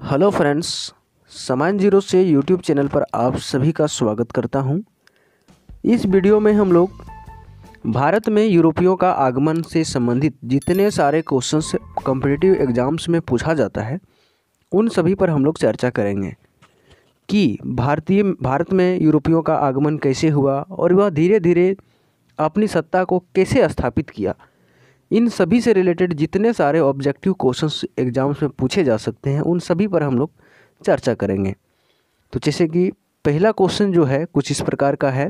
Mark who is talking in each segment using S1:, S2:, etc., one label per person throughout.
S1: Hello friends, सामान zero से YouTube channel पर आप सभी का स्वागत करता हूं। इस वीडियो में हम लोग भारत में यूरोपियों का आगमन से संबंधित जितने सारे क्वेश्चंस कॉम्पिटिटिव एग्जाम्स में पूछा जाता है उन सभी पर हम लोग चर्चा करेंगे कि भारत में यूरोपियों का आगमन कैसे हुआ और वह धीरे धीरे अपनी सत्ता को कैसे स्थापित किया। इन सभी से रिलेटेड जितने सारे ऑब्जेक्टिव क्वेश्चंस एग्जाम्स में पूछे जा सकते हैं उन सभी पर हम लोग चर्चा करेंगे। तो जैसे कि पहला क्वेश्चन जो है कुछ इस प्रकार का है,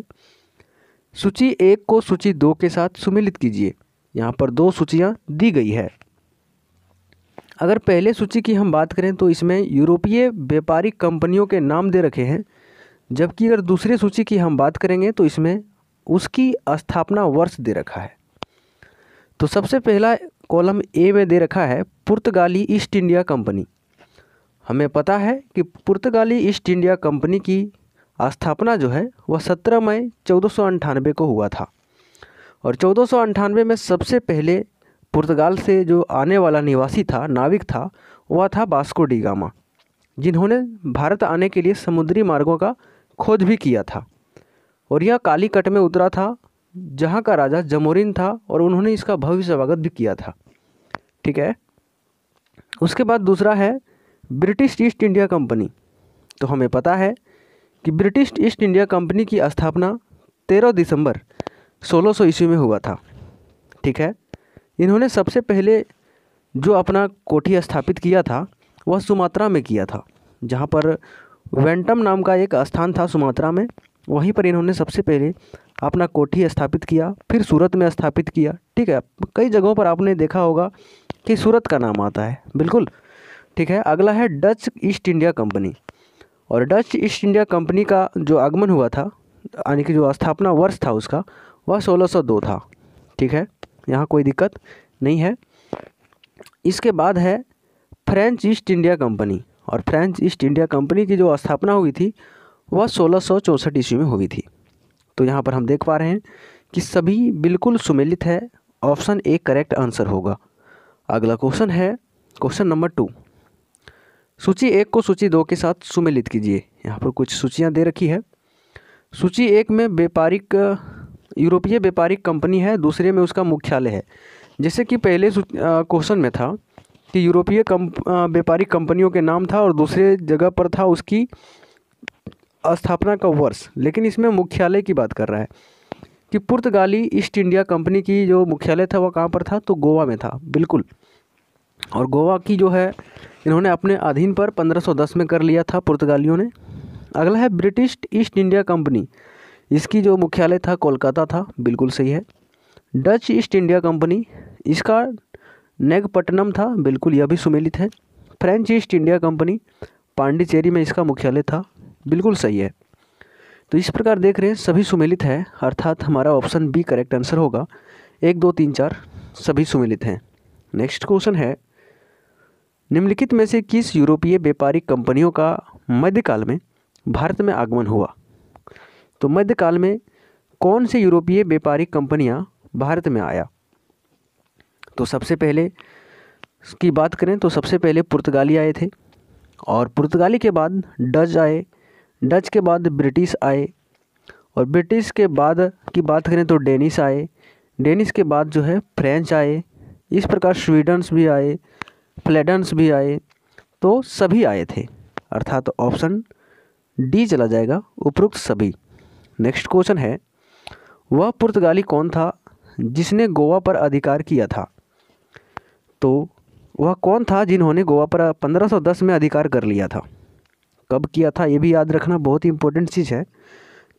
S1: सूची 1 को सूची 2 के साथ सुमेलित कीजिए। यहाँ पर दो सूचियाँ दी गई है। अगर पहले सूची की हम बात करें तो इसमें यूरोपीय व्यापारिक कंपनियों के नाम दे रखे हैं, जबकि अगर दूसरे सूची की हम बात करेंगे तो इसमें उसकी स्थापना वर्ष दे रखा है। तो सबसे पहला कॉलम ए में दे रखा है पुर्तगाली ईस्ट इंडिया कंपनी। हमें पता है कि पुर्तगाली ईस्ट इंडिया कंपनी की स्थापना जो है वह 17 मई 1498 को हुआ था और 1498 में सबसे पहले पुर्तगाल से जो आने वाला निवासी था, नाविक था, वह था वास्को डी गामा, जिन्होंने भारत आने के लिए समुद्री मार्गों का खोज भी किया था और यह कालीकट में उतरा था जहाँ का राजा जमोरिन था और उन्होंने इसका भव्य स्वागत भी किया था। ठीक है। उसके बाद दूसरा है ब्रिटिश ईस्ट इंडिया कंपनी। तो हमें पता है कि ब्रिटिश ईस्ट इंडिया कंपनी की स्थापना 13 दिसंबर 1600 ईस्वी में हुआ था। ठीक है। इन्होंने सबसे पहले जो अपना कोठी स्थापित किया था वह सुमात्रा में किया था, जहाँ पर वेंटम नाम का एक स्थान था सुमात्रा में, वहीं पर इन्होंने सबसे पहले अपना कोठी स्थापित किया, फिर सूरत में स्थापित किया। ठीक है। कई जगहों पर आपने देखा होगा कि सूरत का नाम आता है, बिल्कुल। ठीक है। अगला है डच ईस्ट इंडिया कंपनी। और डच ईस्ट इंडिया कंपनी का जो आगमन हुआ था, यानी कि जो स्थापना वर्ष था उसका, वह 1602 था। ठीक है, यहाँ कोई दिक्कत नहीं है। इसके बाद है फ्रेंच ईस्ट इंडिया कंपनी। और फ्रेंच ईस्ट इंडिया कंपनी की जो स्थापना हुई थी वह 1664 ईस्वी में हुई थी। तो यहाँ पर हम देख पा रहे हैं कि सभी बिल्कुल सुमेलित है। ऑप्शन ए करेक्ट आंसर होगा। अगला क्वेश्चन है क्वेश्चन नंबर 2, सूची 1 को सूची 2 के साथ सुमेलित कीजिए। यहाँ पर कुछ सूचियाँ दे रखी है। सूची 1 में यूरोपीय व्यापारिक कंपनी है, दूसरे में उसका मुख्यालय है। जैसे कि पहले क्वेश्चन में था कि यूरोपीय व्यापारिक कंपनियों के नाम था और दूसरे जगह पर था उसकी स्थापना का वर्ष, लेकिन इसमें मुख्यालय की बात कर रहा है कि पुर्तगाली ईस्ट इंडिया कंपनी की जो मुख्यालय था वह कहाँ पर था, तो गोवा में था, बिल्कुल। और गोवा की जो है इन्होंने अपने अधीन पर 1510 में कर लिया था पुर्तगालियों ने। अगला है ब्रिटिश ईस्ट इंडिया कंपनी। इसकी जो मुख्यालय था कोलकाता था, बिल्कुल सही है। डच ईस्ट इंडिया कंपनी, इसका नेगपट्टनम था, बिल्कुल, यह भी सुमेलित है। French east India company, Pondicherry में इसका मुख्यालय था, बिल्कुल सही है। तो इस प्रकार देख रहे हैं सभी सुमेलित है, अर्थात हमारा ऑप्शन बी करेक्ट आंसर होगा। 1 2 3 4 सभी सुमेलित हैं। नेक्स्ट क्वेश्चन है, निम्नलिखित में से किस यूरोपीय व्यापारिक कंपनियों का मध्यकाल में भारत में आगमन हुआ। तो मध्यकाल में कौन से यूरोपीय व्यापारिक कंपनियां भारत में आया। तो सबसे पहले की बात करें तो सबसे पहले पुर्तगाली आए थे और पुर्तगाली के बाद डच आए, डच के बाद ब्रिटिश आए और ब्रिटिश के बाद की बात करें तो डेनिश आए, डेनिश के बाद जो है फ्रेंच आए, इस प्रकार स्वीडन्स भी आए, फ्लेडन्स भी आए, तो सभी आए थे, अर्थात ऑप्शन डी चला जाएगा, उपरोक्त सभी। नेक्स्ट क्वेश्चन है, वह पुर्तगाली कौन था जिसने गोवा पर अधिकार किया था। तो वह कौन था जिन्होंने गोवा पर 1510 में अधिकार कर लिया था। कब किया था ये भी याद रखना बहुत ही इंपॉर्टेंट चीज़ है।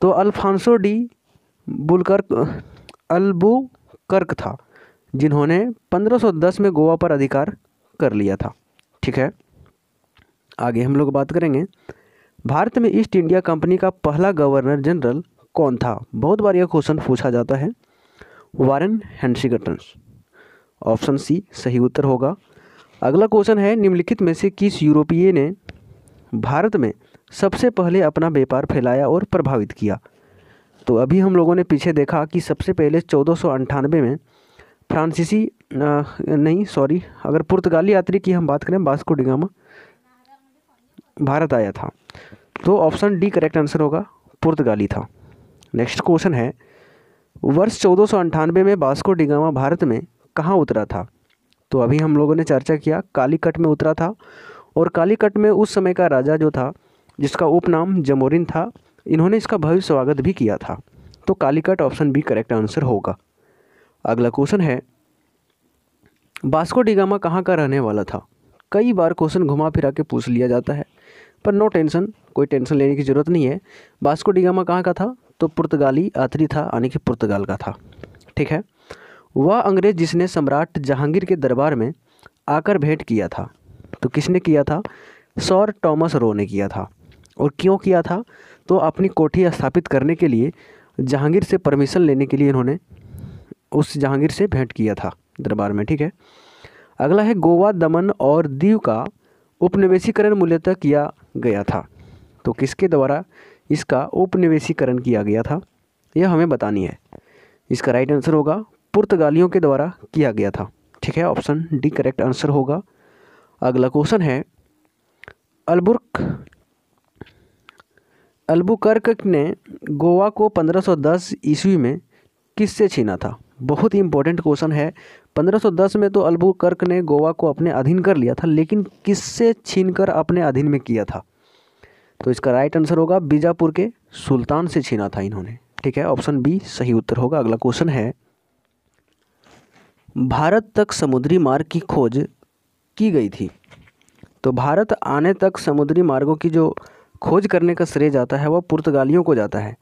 S1: तो अल्फांसो डी अल्बुकर्क था जिन्होंने 1510 में गोवा पर अधिकार कर लिया था। ठीक है। आगे हम लोग बात करेंगे, भारत में ईस्ट इंडिया कंपनी का पहला गवर्नर जनरल कौन था। बहुत बार यह क्वेश्चन पूछा जाता है। वारेन हेस्टिंग्स, ऑप्शन सी सही उत्तर होगा। अगला क्वेश्चन है, निम्नलिखित में से किस यूरोपीय ने भारत में सबसे पहले अपना व्यापार फैलाया और प्रभावित किया। तो अभी हम लोगों ने पीछे देखा कि सबसे पहले 1498 में अगर पुर्तगाली यात्री की हम बात करें वास्को डी गामा, भारत आया था? तो ऑप्शन डी करेक्ट आंसर होगा, पुर्तगाली था। नेक्स्ट क्वेश्चन है, वर्ष 1498 में वास्को डी गामा भारत में कहाँ उतरा था? तो अभी हम लोगों ने चर्चा किया कालीकट में उतरा था, और कालीकट में उस समय का राजा जो था जिसका उपनाम जमोरिन था, इन्होंने इसका भव्य स्वागत भी किया था। तो Calicut option B correct answer होगा। अगला क्वेश्चन है, वास्को डी गामा कहाँ का रहने वाला था? कई बार क्वेश्चन घुमा फिरा के पूछ लिया जाता है, पर नो टेंशन, कोई टेंशन लेने की ज़रूरत नहीं है। वास्को डी गामा कहाँ का था? तो पुर्तगाली यात्री था, यानी कि पुर्तगाल का था। ठीक है, वह अंग्रेज जिसने सम्राट जहांगीर के दरबार में आकर भेंट किया था। तो किसने किया था? सर टॉमस रो ने किया था। और क्यों किया था? तो अपनी कोठी स्थापित करने के लिए जहांगीर से परमिशन लेने के लिए इन्होंने उस जहांगीर से भेंट किया था दरबार में। ठीक है, अगला है, गोवा, दमन और दीव का उपनिवेशीकरण मूलतः किया गया था। तो किसके द्वारा इसका उपनिवेशीकरण किया गया था, यह हमें बतानी है। इसका राइट आंसर होगा, पुर्तगालियों के द्वारा किया गया था। ठीक है, ऑप्शन डी करेक्ट आंसर होगा। अगला क्वेश्चन है, अल्बुकर्क ने गोवा को 1510 ईस्वी में किससे छीना था? बहुत ही इंपॉर्टेंट क्वेश्चन है। 1510 में तो अल्बुकर्क ने गोवा को अपने अधीन कर लिया था, लेकिन किससे छीनकर अपने अधीन में किया था? तो इसका राइट आंसर होगा, बीजापुर के सुल्तान से छीना था इन्होंने। ठीक है, ऑप्शन बी सही उत्तर होगा। अगला क्वेश्चन है, भारत तक समुद्री मार्ग की खोज की गई थी। तो भारत आने तक समुद्री मार्गों की जो खोज करने का श्रेय जाता है वह पुर्तगालियों को जाता है।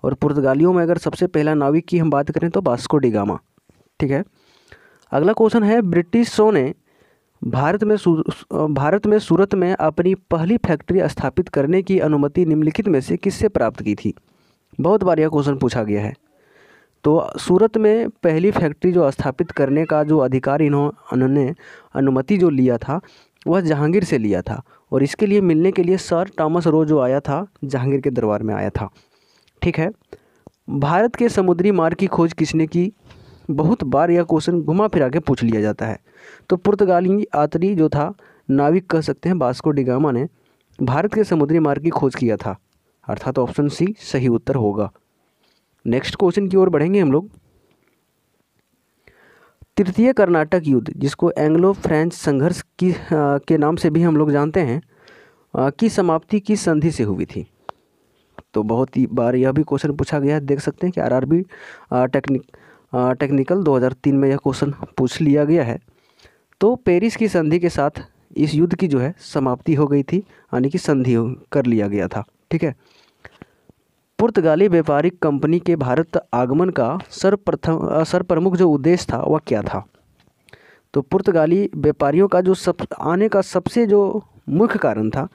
S1: और पुर्तगालियों में अगर सबसे पहला नाविक की हम बात करें तो वास्को डी गामा। ठीक है, अगला क्वेश्चन है, ब्रिटिशों ने भारत में सूरत में अपनी पहली फैक्ट्री स्थापित करने की अनुमति निम्नलिखित में से किससे प्राप्त की थी? बहुत बार यह क्वेश्चन पूछा गया है। तो सूरत में पहली फैक्ट्री जो स्थापित करने का जो अधिकार इन्होंने अनुमति जो लिया था वह जहांगीर से लिया था, और इसके लिए मिलने के लिए सर टॉमस रो जो आया था जहांगीर के दरबार में आया था। ठीक है, भारत के समुद्री मार्ग की खोज किसने की? बहुत बार यह क्वेश्चन घुमा फिरा के पूछ लिया जाता है। तो पुर्तगाली यात्री जो था, नाविक कह सकते हैं, वास्को डी गामा ने भारत के समुद्री मार्ग की खोज किया था, अर्थात ऑप्शन सी सही उत्तर होगा। नेक्स्ट क्वेश्चन की ओर बढ़ेंगे हम लोग। तृतीय कर्नाटक युद्ध, जिसको एंग्लो फ्रेंच संघर्ष के नाम से भी हम लोग जानते हैं, की समाप्ति किस संधि से हुई थी? तो बहुत ही बार यह भी क्वेश्चन पूछा गया है। देख सकते हैं कि आरआरबी टेक्निकल 2003 में यह क्वेश्चन पूछ लिया गया है। तो पेरिस की संधि के साथ इस युद्ध की जो है समाप्ति हो गई थी, यानी कि संधि कर लिया गया था। ठीक है, पुर्तगाली व्यापारिक कंपनी के भारत आगमन का सर्वप्रमुख जो उद्देश्य था वह क्या था? तो पुर्तगाली व्यापारियों का जो आने का सबसे जो मुख्य कारण था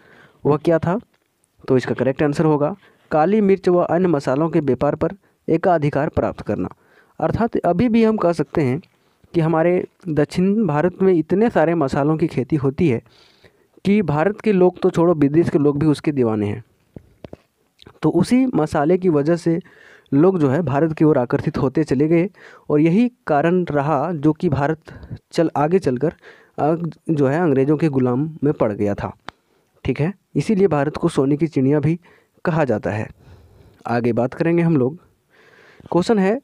S1: वह क्या था? तो इसका करेक्ट आंसर होगा, काली मिर्च व अन्य मसालों के व्यापार पर एकाधिकार प्राप्त करना। अर्थात अभी भी हम कह सकते हैं कि हमारे दक्षिण भारत में इतने सारे मसालों की खेती होती है कि भारत के लोग तो छोड़ो, विदेश के लोग भी उसके दीवाने हैं। तो उसी मसाले की वजह से लोग जो है भारत की ओर आकर्षित होते चले गए, और यही कारण रहा जो कि भारत आगे चलकर जो है अंग्रेज़ों के गुलाम में पड़ गया था। ठीक है, इसीलिए भारत को सोने की चिड़िया भी कहा जाता है। आगे बात करेंगे हम लोग। क्वेश्चन है,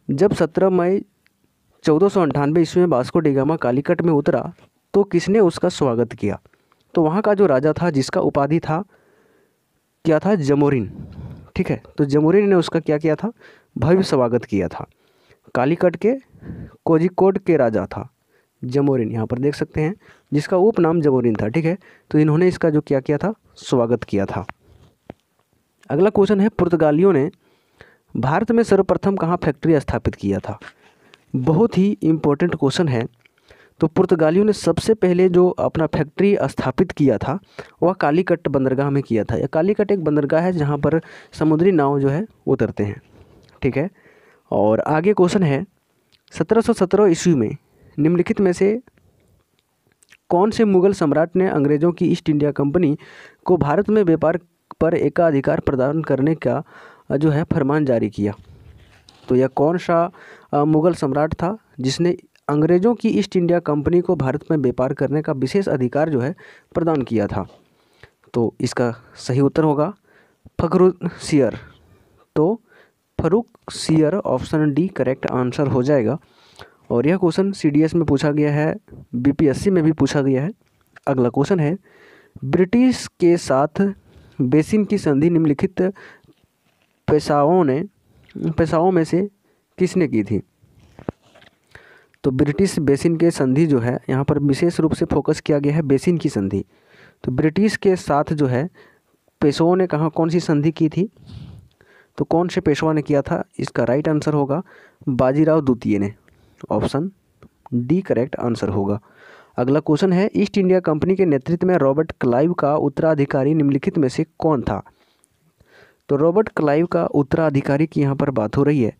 S1: जब 17 मई 1498 ईस्वी में वास्को डी गामा कालीकट में उतरा तो किसने उसका स्वागत किया? तो वहाँ का जो राजा था जिसका उपाधि था क्या था? जमोरिन। ठीक है, तो जमोरिन ने उसका क्या किया था? भव्य स्वागत किया था। कालीकट के कोझिकोड के राजा था जमोरिन, यहाँ पर देख सकते हैं, जिसका उपनाम जमोरिन था। ठीक है, तो इन्होंने इसका जो क्या किया था? स्वागत किया था। अगला क्वेश्चन है, पुर्तगालियों ने भारत में सर्वप्रथम कहाँ फैक्ट्री स्थापित किया था? बहुत ही इम्पोर्टेंट क्वेश्चन है। तो पुर्तगालियों ने सबसे पहले जो अपना फैक्ट्री स्थापित किया था वह कालीकट बंदरगाह में किया था। यह कालीकट एक बंदरगाह है जहाँ पर समुद्री नाव जो है उतरते हैं। ठीक है, और आगे क्वेश्चन है, 1717 ईस्वी में निम्नलिखित में से कौन से मुगल सम्राट ने अंग्रेज़ों की ईस्ट इंडिया कंपनी को भारत में व्यापार पर एकाधिकार प्रदान करने का जो है फरमान जारी किया? तो यह कौन सा मुगल सम्राट था जिसने अंग्रेज़ों की ईस्ट इंडिया कंपनी को भारत में व्यापार करने का विशेष अधिकार जो है प्रदान किया था? तो इसका सही उत्तर होगा फर्रुखसियर। तो Farrukhsiyar option D correct answer हो जाएगा। और यह क्वेश्चन सीडीएस में पूछा गया है, बीपीएससी में भी पूछा गया है। अगला क्वेश्चन है, ब्रिटिश के साथ बेसिन की संधि निम्नलिखित पेशाओं में से किसने की थी? तो ब्रिटिश बेसिन के संधि जो है यहाँ पर विशेष रूप से फोकस किया गया है बेसिन की संधि। तो ब्रिटिश के साथ जो है पेशवाओं ने कौन सी संधि की थी? तो कौन से पेशवा ने किया था? इसका राइट आंसर होगा बाजीराव द्वितीय ने। ऑप्शन डी करेक्ट आंसर होगा। अगला क्वेश्चन है, ईस्ट इंडिया कंपनी के नेतृत्व में रॉबर्ट क्लाइव का उत्तराधिकारी निम्नलिखित में से कौन था? तो रॉबर्ट क्लाइव का उत्तराधिकारी की यहाँ पर बात हो रही है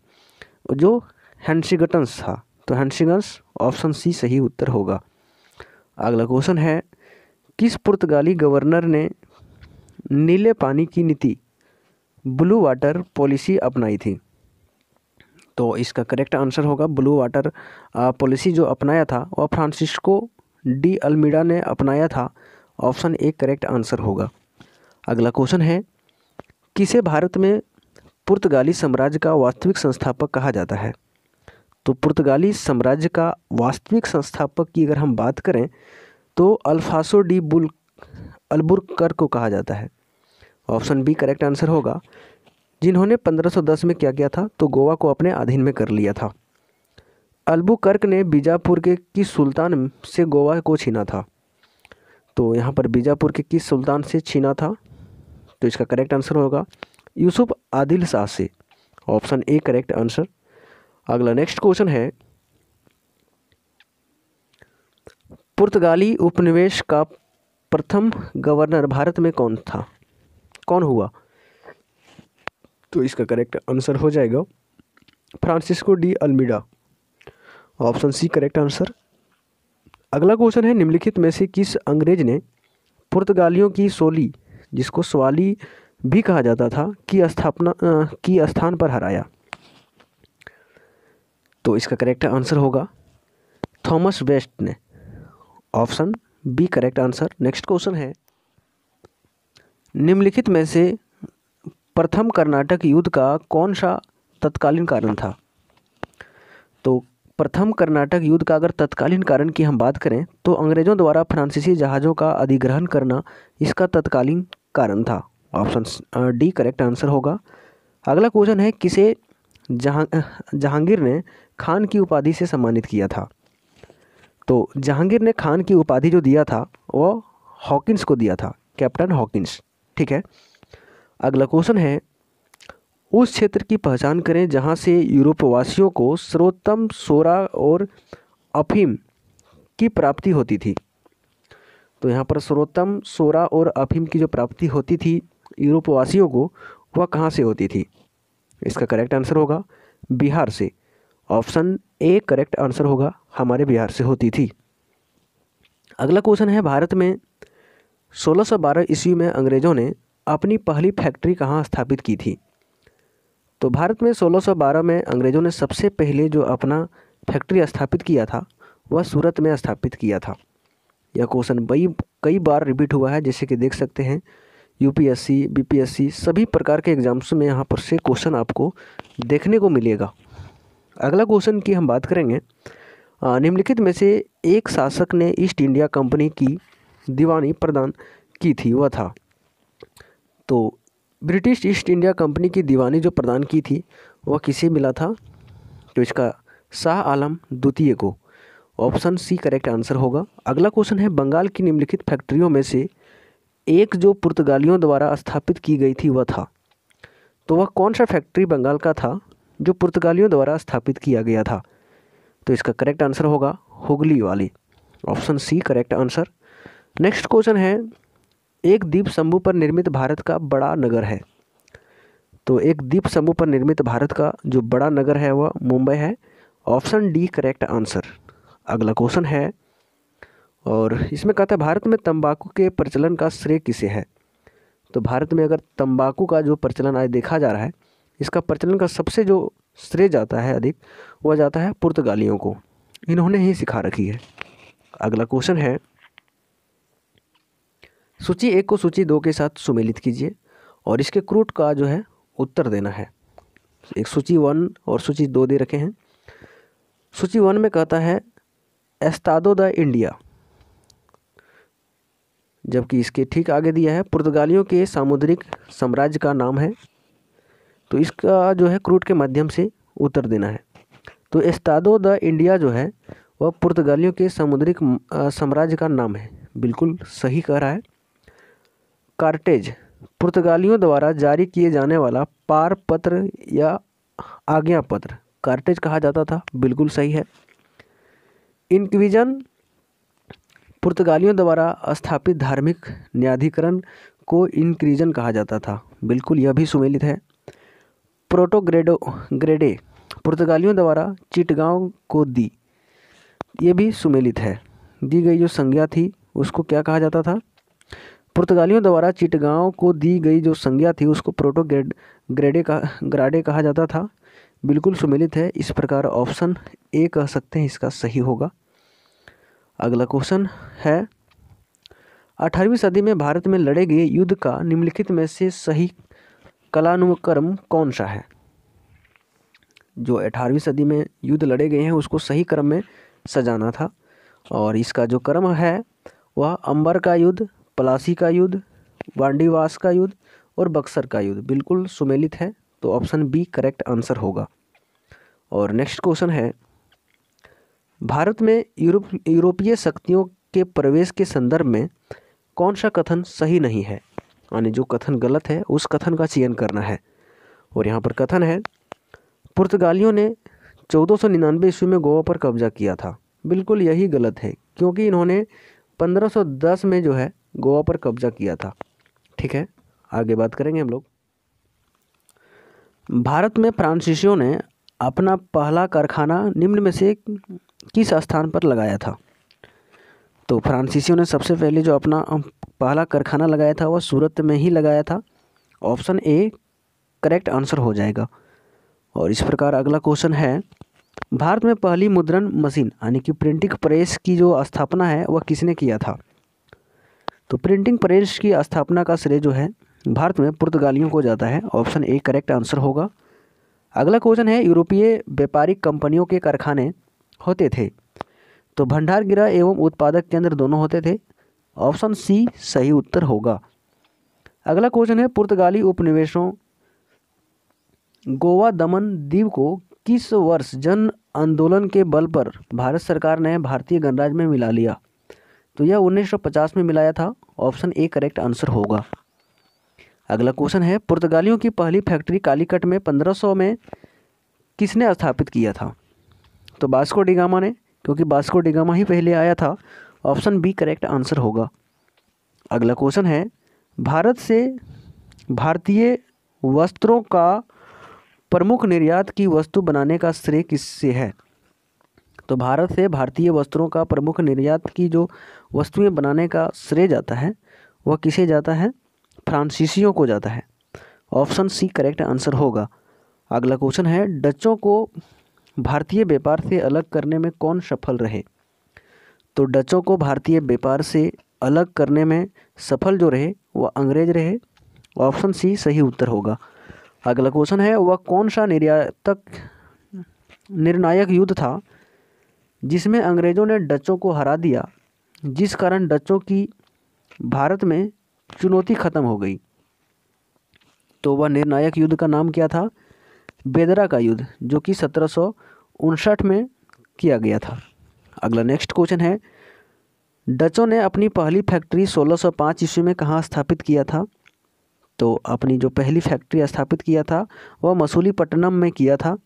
S1: जो हैंसिगटन्स था। तो हैंसिगटन्स ऑप्शन सी सही उत्तर होगा। अगला क्वेश्चन है, किस पुर्तगाली गवर्नर ने नीले पानी की नीति ब्लू वाटर पॉलिसी अपनाई थी? तो इसका करेक्ट आंसर होगा ब्लू वाटर पॉलिसी जो अपनाया था वह फ्रांसिस्को डी अल्मीडा ने अपनाया था। ऑप्शन ए करेक्ट आंसर होगा। अगला क्वेश्चन है, किसे भारत में पुर्तगाली साम्राज्य का वास्तविक संस्थापक कहा जाता है? तो पुर्तगाली साम्राज्य का वास्तविक संस्थापक की अगर हम बात करें तो अल्फासो डी अल्बुकर्क को कहा जाता है। ऑप्शन बी करेक्ट आंसर होगा, जिन्होंने 1510 में क्या किया था? तो गोवा को अपने अधीन में कर लिया था। अल्बुकर्क ने बीजापुर के किस सुल्तान से गोवा को छीना था? तो यहाँ पर बीजापुर के किस सुल्तान से छीना था? तो इसका करेक्ट आंसर होगा यूसुफ आदिल शाह से। Option A correct answer. अगला नेक्स्ट क्वेश्चन है, पुर्तगाली उपनिवेश का प्रथम गवर्नर भारत में कौन हुआ? तो इसका करेक्ट आंसर हो जाएगा Francisco de Almeida. Option C correct answer. अगला क्वेश्चन है, निम्नलिखित में से किस अंग्रेज ने पुर्तगालियों की सोली, जिसको स्वाली भी कहा जाता था, की स्थान पर हराया? तो इसका करेक्ट आंसर होगा थॉमस वेस्ट ने। Option B correct answer. Next question है, निम्नलिखित में से प्रथम कर्नाटक युद्ध का कौन सा तत्कालीन कारण था? तो प्रथम कर्नाटक युद्ध का अगर तत्कालीन कारण की हम बात करें तो अंग्रेजों द्वारा फ्रांसीसी जहाज़ों का अधिग्रहण करना इसका तत्कालीन कारण था। ऑप्शन डी करेक्ट आंसर होगा। अगला क्वेश्चन है, किसे जहांगीर ने खान की उपाधि से सम्मानित किया था? तो जहांगीर ने खान की उपाधि जो दिया था वो हॉकिंस को दिया था, कैप्टन हॉकिंस। ठीक है। अगला क्वेश्चन है, उस क्षेत्र की पहचान करें जहां से यूरोपवासियों को सर्वोत्तम सोरा और अफीम की प्राप्ति होती थी। तो यहाँ पर सर्वोत्तम सोरा और अफीम की जो प्राप्ति होती थी यूरोपवासियों को, वह कहाँ से होती थी? इसका करेक्ट आंसर होगा बिहार से। ऑप्शन ए करेक्ट आंसर होगा, हमारे बिहार से होती थी। अगला क्वेश्चन है, भारत में 1612 ईस्वी में अंग्रेज़ों ने अपनी पहली फैक्ट्री कहाँ स्थापित की थी? तो भारत में 1612 में अंग्रेज़ों ने सबसे पहले जो अपना फैक्ट्री स्थापित किया था वह सूरत में स्थापित किया था। यह क्वेश्चन कई बार रिपीट हुआ है, जैसे कि देख सकते हैं यूपीएससी, बीपीएससी सभी प्रकार के एग्जाम्स में यहाँ पर से क्वेश्चन आपको देखने को मिलेगा। अगला क्वेश्चन की हम बात करेंगे, निम्नलिखित में से एक शासक ने ईस्ट इंडिया कंपनी की दीवानी प्रदान की थी, वह था? तो ब्रिटिश ईस्ट इंडिया कंपनी की दीवानी जो प्रदान की थी वह किसे मिला था? तो इसका शाह आलम द्वितीय को। ऑप्शन सी करेक्ट आंसर होगा। अगला क्वेश्चन है, बंगाल की निम्नलिखित फैक्ट्रियों में से एक जो पुर्तगालियों द्वारा स्थापित की गई थी वह था? तो वह कौन सा फैक्ट्री बंगाल का था जो पुर्तगालियों द्वारा स्थापित किया गया था? तो इसका करेक्ट आंसर होगा हुगली वाली। Option C correct answer. Next question है, एक द्वीप समूह पर निर्मित भारत का बड़ा नगर है? तो एक द्वीप समूह पर निर्मित भारत का जो बड़ा नगर है वह मुंबई है। Option D correct answer. अगला क्वेश्चन है और इसमें कहता है, भारत में तंबाकू के प्रचलन का श्रेय किसे है? तो भारत में अगर तंबाकू का जो प्रचलन आज देखा जा रहा है, इसका प्रचलन का सबसे जो श्रेय जाता है अधिक, वह जाता है पुर्तगालियों को। इन्होंने ही सिखा रखी है। अगला क्वेश्चन है, सूची 1 को सूची 2 के साथ सुमेलित कीजिए और इसके क्रूट का जो है उत्तर देना है। एक सूची 1 और सूची 2 दे रखे हैं। सूची 1 में कहता है एस्तादो द इंडिया, जबकि इसके ठीक आगे दिया है पुर्तगालियों के सामुद्रिक साम्राज्य का नाम है। तो इसका जो है क्रूट के माध्यम से उत्तर देना है। तो एस्तादो द इंडिया जो है वह पुर्तगालियों के सामुद्रिक साम्राज्य का नाम है, बिल्कुल सही कह रहा है। कार्टेज पुर्तगालियों द्वारा जारी किए जाने वाला पार पत्र या आज्ञा पत्र कार्टेज कहा जाता था, बिल्कुल सही है। इंक्विजन पुर्तगालियों द्वारा स्थापित धार्मिक न्यायाधिकरण को इंक्विजन कहा जाता था, बिल्कुल यह भी सुमेलित है। ग्रेडे पुर्तगालियों द्वारा चिटगांव को दी, ये भी सुमेलित है। दी गई जो संज्ञा थी उसको क्या कहा जाता था? पुर्तगालियों द्वारा चिटगांव को दी गई जो संज्ञा थी उसको ग्राडे कहा जाता था, बिल्कुल सुमेलित है। इस प्रकार ऑप्शन ए कह सकते हैं इसका सही होगा। अगला क्वेश्चन है 18वीं सदी में भारत में लड़े गए युद्ध का निम्नलिखित में से सही कालानुक्रम कौन सा है? जो 18वीं सदी में युद्ध लड़े गए हैं उसको सही क्रम में सजाना था और इसका जो क्रम है वह अंबर का युद्ध, पलासी का युद्ध, वांडीवास का युद्ध और बक्सर का युद्ध, बिल्कुल सुमेलित है। तो ऑप्शन बी करेक्ट आंसर होगा। और नेक्स्ट क्वेश्चन है भारत में यूरोपीय शक्तियों के प्रवेश के संदर्भ में कौन सा कथन सही नहीं है? यानी जो कथन गलत है उस कथन का चयन करना है। और यहाँ पर कथन है पुर्तगालियों ने 1499 ईस्वी में गोवा पर कब्जा किया था, बिल्कुल यही गलत है क्योंकि इन्होंने 1510 में जो है गोवा पर कब्जा किया था। ठीक है, आगे बात करेंगे हम लोग। भारत में फ्रांसीसियों ने अपना पहला कारखाना निम्न में से किस स्थान पर लगाया था? तो फ्रांसीसियों ने सबसे पहले जो अपना पहला कारखाना लगाया था वह सूरत में ही लगाया था। ऑप्शन ए करेक्ट आंसर हो जाएगा। और इस प्रकार अगला क्वेश्चन है भारत में पहली मुद्रण मशीन यानी कि प्रिंटिंग प्रेस की जो स्थापना है वह किसने किया था? तो प्रिंटिंग प्रेस की स्थापना का श्रेय जो है भारत में पुर्तगालियों को जाता है। ऑप्शन ए करेक्ट आंसर होगा। अगला क्वेश्चन है यूरोपीय व्यापारिक कंपनियों के कारखाने होते थे, तो भंडार गृह एवं उत्पादक केंद्र दोनों होते थे। ऑप्शन सी सही उत्तर होगा। अगला क्वेश्चन है पुर्तगाली उपनिवेशों गोवा दमन द्वीप को किस वर्ष जन आंदोलन के बल पर भारत सरकार ने भारतीय गणराज्य में मिला लिया? तो यह 1950 में मिलाया था। ऑप्शन ए करेक्ट आंसर होगा। अगला क्वेश्चन है पुर्तगालियों की पहली फैक्ट्री कालीकट में 1500 में किसने स्थापित किया था? तो वास्को डी गामा ने, क्योंकि वास्को डी गामा ही पहले आया था। ऑप्शन बी करेक्ट आंसर होगा। अगला क्वेश्चन है भारत से भारतीय वस्त्रों का प्रमुख निर्यात की वस्तु बनाने का श्रेय किससे है? तो भारत से भारतीय वस्त्रों का प्रमुख निर्यात की जो वस्तुएं बनाने का श्रेय जाता है वह किसे जाता है? फ्रांसीसियों को जाता है। ऑप्शन सी करेक्ट आंसर होगा। अगला क्वेश्चन है डचों को भारतीय व्यापार से अलग करने में कौन सफल रहे? तो डचों को भारतीय व्यापार से अलग करने में सफल जो रहे वह अंग्रेज रहे। ऑप्शन सी सही उत्तर होगा। अगला क्वेश्चन है वह कौन सा निर्णायक युद्ध था जिसमें अंग्रेजों ने डचों को हरा दिया, जिस कारण डचों की भारत में चुनौती खत्म हो गई? तो वह निर्णायक युद्ध का नाम क्या था? बेदरा का युद्ध, जो कि 1759 में किया गया था। अगला नेक्स्ट क्वेश्चन है डचों ने अपनी पहली फैक्ट्री 1605 ईस्वी में कहाँ स्थापित किया था? तो अपनी जो पहली फैक्ट्री स्थापित किया था वह मसूलीपट्टनम में किया था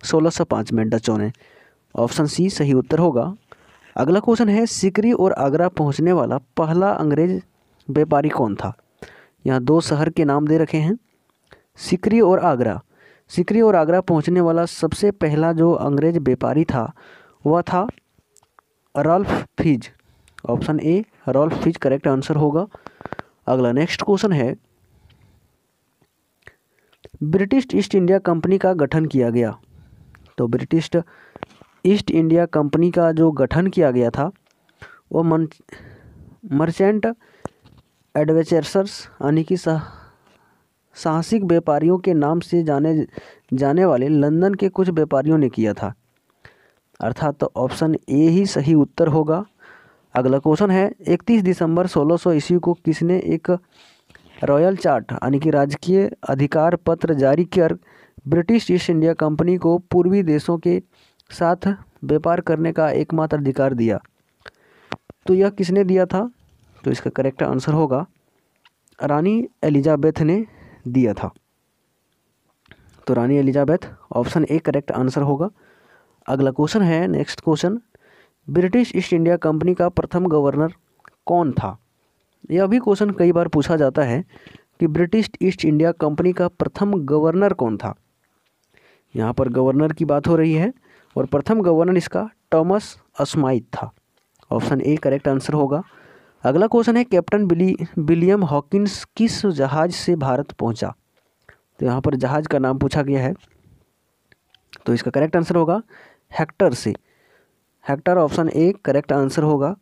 S1: 1605 में डचों ने। ऑप्शन सी सही उत्तर होगा। अगला क्वेश्चन है सिकरी और आगरा पहुंचने वाला पहला अंग्रेज व्यापारी कौन था? यहाँ दो शहर के नाम दे रखे हैं, सिकरी और आगरा। सिकरी और आगरा पहुंचने वाला सबसे पहला जो अंग्रेज व्यापारी था वह था रॉल्फ फिज। ऑप्शन ए रॉल्फ फिज करेक्ट आंसर होगा। अगला नेक्स्ट क्वेश्चन है ब्रिटिश ईस्ट इंडिया कंपनी का गठन किया गया। तो ब्रिटिश ईस्ट इंडिया कंपनी का जो गठन किया गया था वो मर्चेंट एडवेंचरर्स यानी कि साहसिक व्यापारियों के नाम से जाने वाले लंदन के कुछ व्यापारियों ने किया था। अर्थात तो ऑप्शन ए ही सही उत्तर होगा। अगला क्वेश्चन है 31 दिसंबर 1600 ईस्वी को किसने एक रॉयल चार्ट यानी कि राजकीय अधिकार पत्र जारी कर ब्रिटिश ईस्ट इंडिया कंपनी को पूर्वी देशों के साथ व्यापार करने का एकमात्र अधिकार दिया? तो यह किसने दिया था? तो इसका करेक्ट आंसर होगा रानी एलिजाबेथ ने दिया था। तो रानी Elizabeth, option A correct answer होगा। अगला क्वेश्चन है, next question, British East India Company का प्रथम गवर्नर कौन था? यह भी क्वेश्चन कई बार पूछा जाता है कि ब्रिटिश ईस्ट इंडिया कंपनी का प्रथम गवर्नर कौन था। यहाँ पर गवर्नर की बात हो रही है और प्रथम गवर्नर इसका थॉमस स्माइथ था। ऑप्शन ए करेक्ट आंसर होगा। अगला क्वेश्चन है, कैप्टन विलियम हॉकिंस किस जहाज से भारत पहुंचा? तो यहाँ पर जहाज का नाम पूछा गया है, तो इसका करेक्ट आंसर होगा हेक्टर से। Hector, option A correct answer होगा।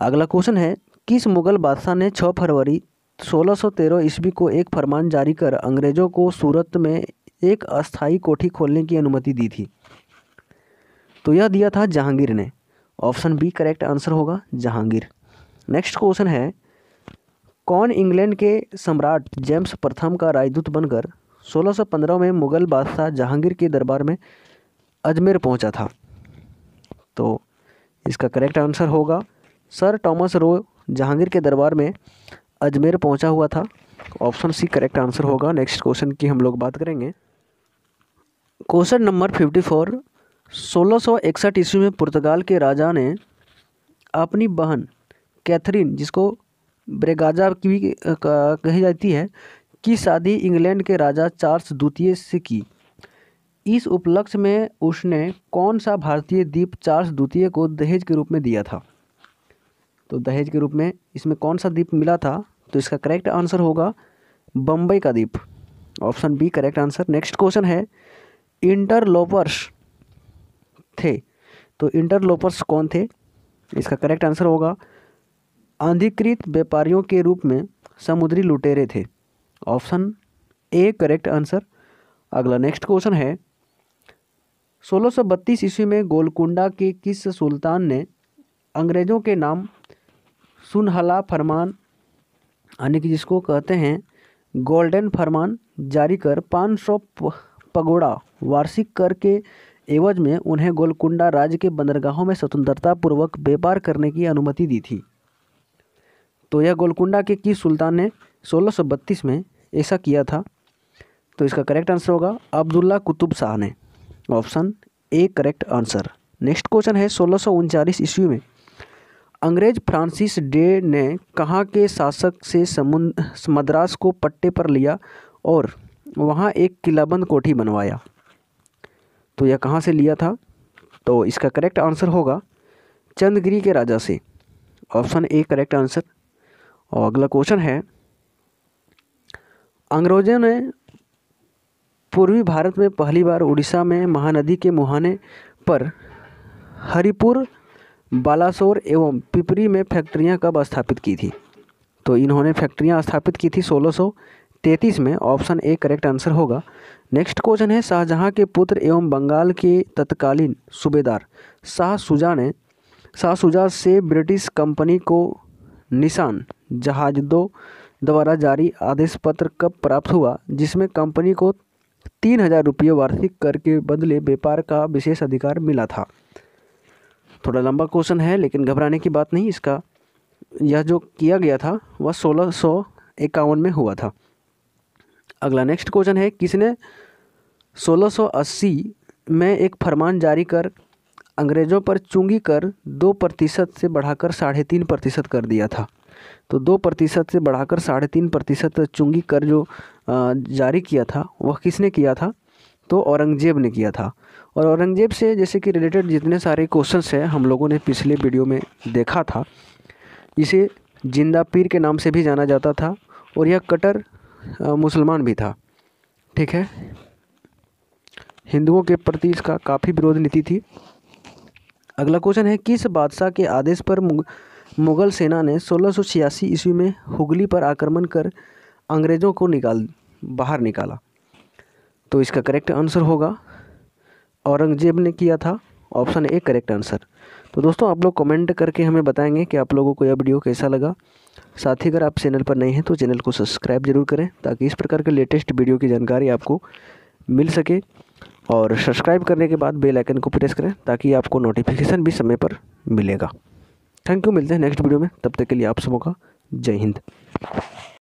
S1: अगला क्वेश्चन है, किस मुगल बादशाह ने 6 फरवरी 1613 ईस्वी को एक फरमान जारी कर अंग्रेजों को सूरत में एक अस्थायी कोठी खोलने की अनुमति दी थी? तो यह दिया था जहांगीर ने। ऑप्शन बी करेक्ट आंसर होगा जहांगीर। नेक्स्ट क्वेश्चन है, कौन इंग्लैंड के सम्राट जेम्स प्रथम का राजदूत बनकर 1615 में मुगल बादशाह जहांगीर के दरबार में अजमेर पहुंचा था? तो इसका करेक्ट आंसर होगा सर टॉमस रो जहांगीर के दरबार में अजमेर पहुंचा हुआ था। ऑप्शन सी करेक्ट आंसर होगा। नेक्स्ट क्वेश्चन की हम लोग बात करेंगे। क्वेश्चन नंबर 54, 1661 ईस्वी में पुर्तगाल के राजा ने अपनी बहन कैथरीन, जिसको ब्रेगाजा की भी कही जाती है, की शादी इंग्लैंड के राजा चार्ल्स द्वितीय से की। इस उपलक्ष्य में उसने कौन सा भारतीय द्वीप चार्ल्स द्वितीय को दहेज के रूप में दिया था? तो दहेज के रूप में इसमें कौन सा द्वीप मिला था? तो इसका करेक्ट आंसर होगा बम्बई का द्वीप। Option B correct answer. Next question है, इंटरलोपर्स थे, तो इंटरलोपर्स कौन थे? इसका करेक्ट आंसर होगा अनधिकृत व्यापारियों के रूप में समुद्री लुटेरे थे। Option A correct answer. अगला नेक्स्ट क्वेश्चन है, 1632 ईस्वी में गोलकुंडा के किस सुल्तान ने अंग्रेजों के नाम सुनहला फरमान यानी कि जिसको कहते हैं गोल्डन फरमान जारी कर 500 पगोड़ा वार्षिक कर के एवज में उन्हें गोलकुंडा राज्य के बंदरगाहों में स्वतंत्रता पूर्वक व्यापार करने की अनुमति दी थी? तो यह गोलकुंडा के किस सुल्तान ने 1632 में ऐसा किया था? तो इसका करेक्ट आंसर होगा अब्दुल्ला कुतुब शाह ने। Option A correct answer. Next question है, 1639 ईस्वी में अंग्रेज फ्रांसिस डे ने कहाँ के शासक से मद्रास को पट्टे पर लिया और वहाँ एक किलाबंद कोठी बनवाया? तो यह कहाँ से लिया था? तो इसका करेक्ट आंसर होगा चंद्रगिरी के राजा से। Option A correct answer. और अगला क्वेश्चन है, अंग्रेजों ने पूर्वी भारत में पहली बार उड़ीसा में महानदी के मुहाने पर हरिपुर, बालासोर एवं पिपरी में फैक्ट्रियां कब स्थापित की थी? तो इन्होंने फैक्ट्रियां स्थापित की थी 1633 में। ऑप्शन ए करेक्ट आंसर होगा। नेक्स्ट क्वेश्चन है, शाहजहां के पुत्र एवं बंगाल के तत्कालीन सूबेदार शाह शुजा से ब्रिटिश कंपनी को निशान जहाजों द्वारा जारी आदेश पत्र कब प्राप्त हुआ, जिसमें कंपनी को 3000 रुपये वार्षिक कर के बदले व्यापार का विशेष अधिकार मिला था? थोड़ा लंबा क्वेश्चन है लेकिन घबराने की बात नहीं। इसका यह जो किया गया था वह 1651 में हुआ था। अगला नेक्स्ट क्वेश्चन है, किसने 1680 में एक फरमान जारी कर अंग्रेज़ों पर चुंगी कर 2% से बढ़ाकर 3.5% कर दिया था? तो 2% से बढ़ाकर 3.5% चुंगी कर जो जारी किया था वह किसने किया था? तो औरंगजेब ने किया था। और औरंगजेब से जैसे कि रिलेटेड जितने सारे क्वेश्चंस हैं हम लोगों ने पिछले वीडियो में देखा था। इसे जिंदा पीर के नाम से भी जाना जाता था और यह कट्टर मुसलमान भी था। ठीक है, हिंदुओं के प्रति इसका काफ़ी विरोध नीति थी। अगला क्वेश्चन है, किस बादशाह के आदेश पर मुग़ल सेना ने 1686 ईस्वी में हुगली पर आक्रमण कर अंग्रेज़ों को बाहर निकाला? तो इसका करेक्ट आंसर होगा औरंगजेब ने किया था। Option A correct answer. तो दोस्तों आप लोग कमेंट करके हमें बताएंगे कि आप लोगों को यह वीडियो कैसा लगा। साथ ही अगर आप चैनल पर नए हैं तो चैनल को सब्सक्राइब जरूर करें ताकि इस प्रकार के लेटेस्ट वीडियो की जानकारी आपको मिल सके। और सब्सक्राइब करने के बाद बेल आइकन को प्रेस करें ताकि आपको नोटिफिकेशन भी समय पर मिलेगा। Thank you. मिलते हैं नेक्स्ट वीडियो में, तब तक के लिए आप सबों का जय हिंद।